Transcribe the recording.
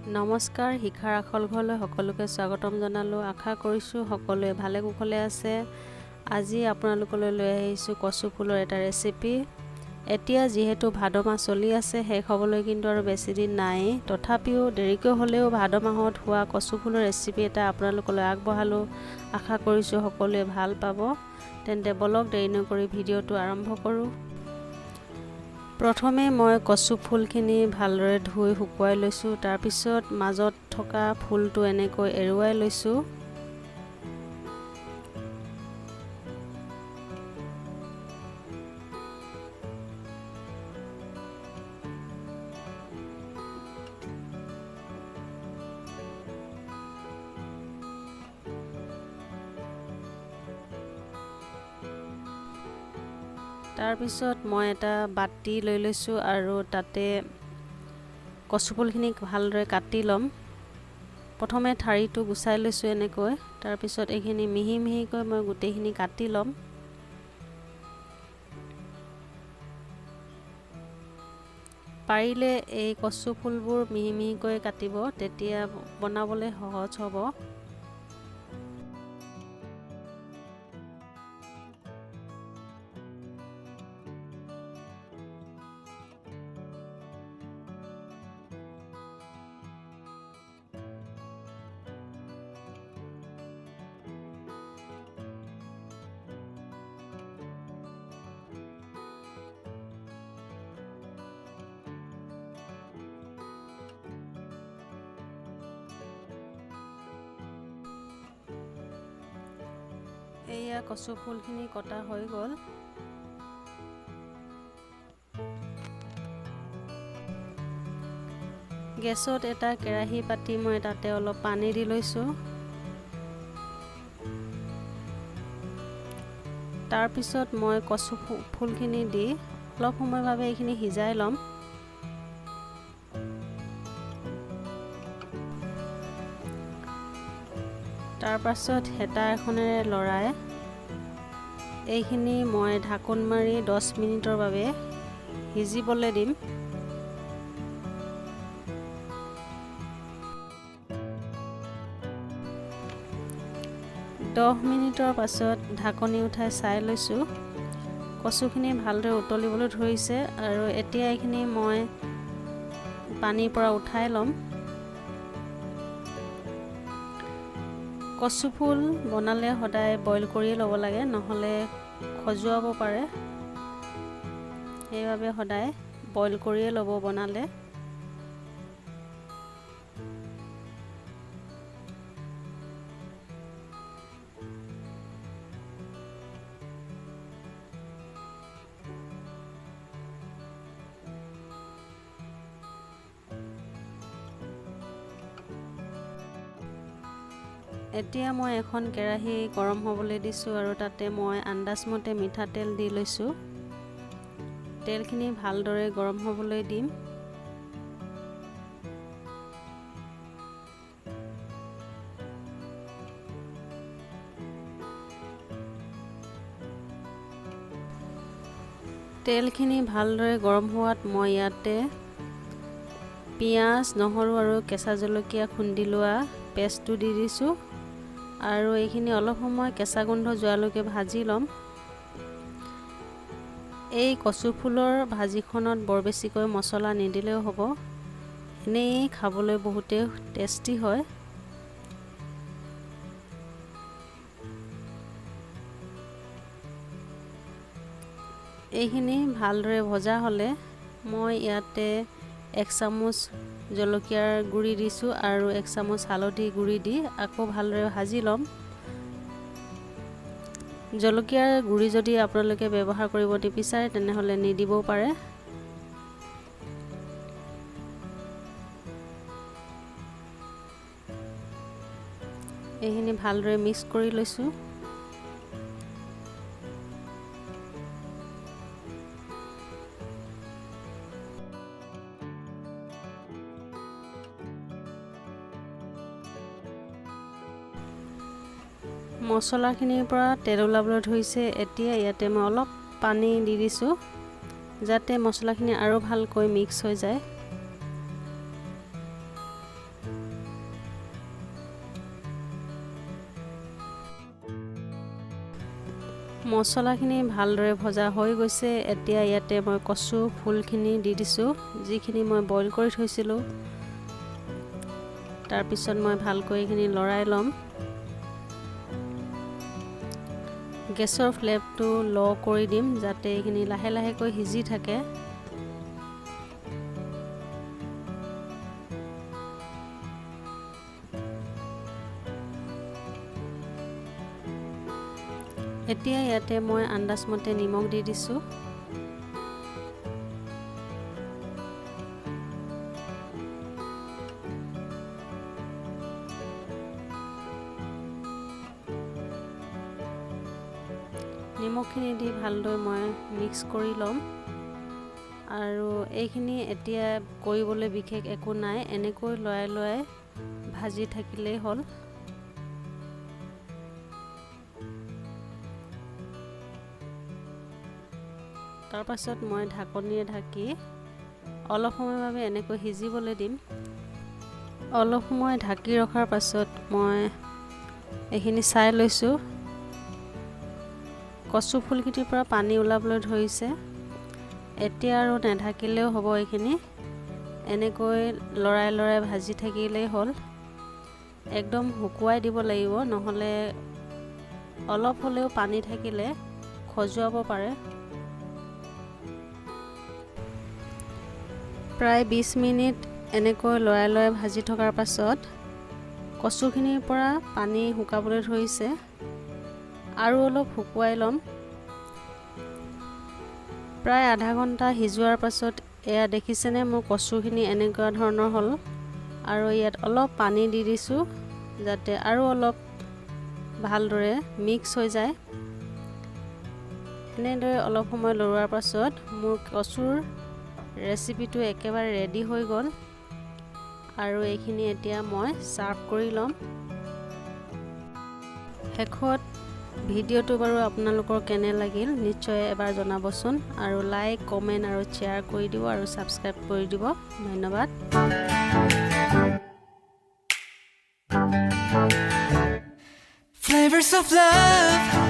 নমস্কাৰ, শিখাৰ আখল ঘৰলৈ সকলোকে স্বাগতম জনালোঁ। আশা কৰিছোঁ সকলোৱে ভালে কুশলে আছে। আজি আপোনালোকলৈ লৈ আহিছোঁ কচু ফুলৰ এটা ৰেচিপি। এতিয়া যিহেতু ভাদ মাহ চলি আছে, শেষ হ'বলৈ কিন্তু আৰু বেছি দিন নাই। তথাপিও দেৰিকৈ হ'লেও ভাদ মাহত হোৱা কচু ফুলৰ ৰেচিপি এটা আপোনালোকলৈ আগবঢ়ালোঁ। আশা কৰিছোঁ সকলোৱে ভাল পাব। তেন্তে বলক দেৰি নকৰি ভিডিঅ'টো আৰম্ভ কৰোঁ। প্ৰথমে মই কচু ফুলখিনি ভালদৰে ধুই শুকুৱাই লৈছোঁ। তাৰপিছত মাজত থকা ফুলটো এনেকৈ এৰুৱাই লৈছোঁ। তাৰপিছত মই এটা বাটি লৈ লৈছোঁ আৰু তাতে কচু ফুলখিনি ভালদৰে কাটি ল'ম। প্ৰথমে ঠাৰিটো গুচাই লৈছোঁ এনেকৈ। তাৰপিছত এইখিনি মিহি মিহিকৈ মই গোটেইখিনি কাটি ল'ম। পাৰিলে এই কচু ফুলবোৰ মিহি মিহিকৈ কাটিব, তেতিয়া বনাবলৈ সহজ হ'ব। এয়া কচু ফুলখিনি কটা হৈ গ'ল। গেছত এটা কেৰাহী পাতি মই তাতে অলপ পানী দি লৈছোঁ। তাৰপিছত মই কচু ফুলখিনি দি অলপ সময়ৰ বাবে এইখিনি সিজাই ল'ম। তাৰপাছত হেতা এখনেৰে লৰাই এইখিনি মই ঢাকোন মাৰি 10 মিনিটৰ বাবে সিজিবলৈ দিম। দহ মিনিটৰ পাছত ঢাকনি উঠাই চাই লৈছোঁ। কচুখিনি ভালদৰে উতলিবলৈ ধৰিছে আৰু এতিয়া এইখিনি মই পানীৰ পৰা উঠাই ল'ম। কচু ফুল বনালে সদায় বইল কৰিয়ে ল'ব লাগে, নহ'লে খজুৱাব পাৰে। সেইবাবে সদায় বইল কৰিয়ে ল'ব বনালে। এতিয়া মই এখন কেৰাহী গৰম হ'বলৈ দিছোঁ আৰু তাতে মই আন্দাজমতে মিঠাতেল দি লৈছোঁ। তেলখিনি ভালদৰে গৰম হ'বলৈ দিম। তেলখিনি ভালদৰে গৰম হোৱাত মই ইয়াতে পিঁয়াজ, নহৰু আৰু কেঁচা জলকীয়া খুন্দি লোৱা পেষ্টটো দি দিছোঁ আৰু এইখিনি অলপ সময় কেঁচা গোন্ধ যোৱালৈকে ভাজি ল'ম। এই কচু ফুলৰ ভাজিখনত বৰ বেছিকৈ মছলা নিদিলেও হ'ব, এনেই খাবলৈ বহুতেই টেষ্টি হয়। এইখিনি ভালদৰে ভজা হ'লে মই ইয়াতে 1 চামুচ জলকীয়াৰ গুড়ি দিছোঁ আৰু 1 চামুচ হালধি গুড়ি দি আকৌ ভালদৰে ভাজি ল'ম। জলকীয়াৰ গুড়ি যদি আপোনালোকে ব্যৱহাৰ কৰিব নিবিচাৰে তেনেহ'লে নিদিবও পাৰে। এইখিনি ভালদৰে মিক্স কৰি লৈছোঁ। মছলাখিনিৰ পৰা তেল ওলাবলৈ ধৰিছে। এতিয়া ইয়াতে মই অলপ পানী দি দিছোঁ যাতে মছলাখিনি আৰু ভালকৈ মিক্স হৈ যায়। মছলাখিনি ভালদৰে ভজা হৈ গৈছে। এতিয়া ইয়াতে মই কচু ফুলখিনি দি দিছোঁ, যিখিনি মই বইল কৰি থৈছিলোঁ। তাৰপিছত মই ভালকৈ এইখিনি লৰাই ল'ম। গেছৰ ফ্লেমটো ল' কৰি দিম যাতে এইখিনি লাহে লাহেকৈ সিজি থাকে। এতিয়া ইয়াতে মই আন্দাজমতে নিমখ দি দিছোঁ। নিমখখিনি দি ভালদৰে মই মিক্স কৰি ল'ম। আৰু এইখিনি এতিয়া কৰিবলৈ বিশেষ একো নাই, এনেকৈ লৰাই লৰাই ভাজি থাকিলেই হ'ল। তাৰপাছত মই ঢাকনিৰে ঢাকি অলপ সময়ৰ বাবে এনেকৈ সিজিবলৈ দিম। অলপ সময় ঢাকি ৰখাৰ পাছত মই এইখিনি চাই লৈছোঁ। কচু ফুলখিনিৰ পৰা পানী ওলাবলৈ ধৰিছে। এতিয়া আৰু নাঢাকিলেও হ'ব, এইখিনি এনেকৈ লৰাই লৰাই ভাজি থাকিলেই হ'ল। একদম শুকুৱাই দিব লাগিব, নহ'লে অলপ হ'লেও পানী থাকিলে খজুৱাব পাৰে। প্ৰায় 20 মিনিট এনেকৈ লৰাই লৰাই ভাজি থকাৰ পাছত কচুখিনিৰ পৰা পানী শুকাবলৈ ধৰিছে। আৰু অলপ শুকুৱাই ল'ম। প্ৰায় আধা ঘণ্টা সিজোৱাৰ পাছত এয়া দেখিছেনে, মোৰ কচুখিনি এনেকুৱা ধৰণৰ হ'ল। আৰু ইয়াত অলপ পানী দি দিছোঁ যাতে আৰু অলপ ভালদৰে মিক্স হৈ যায়। এনেদৰে অলপ সময় লৰোৱাৰ পাছত মোৰ কচুৰ ৰেচিপিটো একেবাৰে ৰেডি হৈ গ'ল। আৰু এইখিনি এতিয়া মই ছাৰ্ভ কৰি ল'ম। শেষত ভিডিঅ'টো বাৰু আপোনালোকৰ কেনে লাগিল নিশ্চয় এবাৰ জনাবচোন। আৰু লাইক, কমেণ্ট আৰু শ্বেয়াৰ কৰি দিব আৰু ছাবস্ক্ৰাইব কৰি দিব। ধন্যবাদ। Flavors of love.